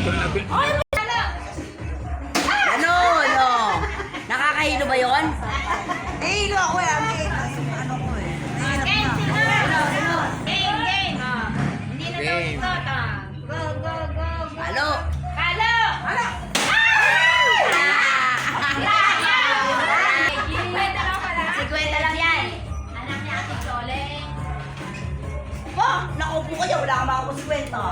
Ano? Ano? Nakakahilo ba yun? Hilo ako eh. Ano ko eh. Game, sino? Game, game. Hindi na daw Game. ito. Go, go, go. Halo! Halo! Ano? Sigwenta lang yan. Anak niya Ate Chole. Po, nakaupo kayo. Wala ka makakuha si kwento.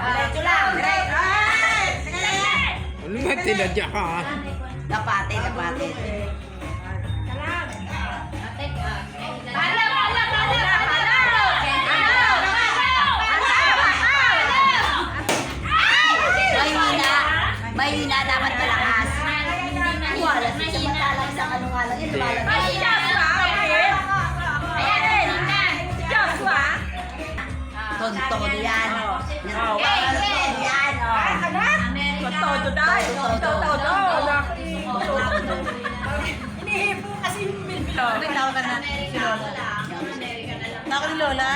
Diretso lang. Diretso. Ay! Ano nga tinadya ka? Dapate, dapate. Halo, halo, halo, Mahina. Mahina, dapat malakas. Wala, samantalang sa ano nga lang yun. Tontodo yan. Yan, Todo dahil. Todo. Inihipo kasi yung bilbilo. Tawag ka na. Si Lola. Tawag ni Lola.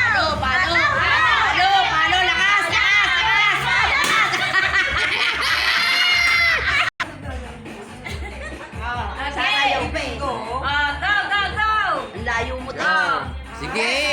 Go! Paano? Paano? Paano? Paano? Lakas! Lakas! Lakas! Sasayaw pa eh. Go! Ang layo mo to. Sige!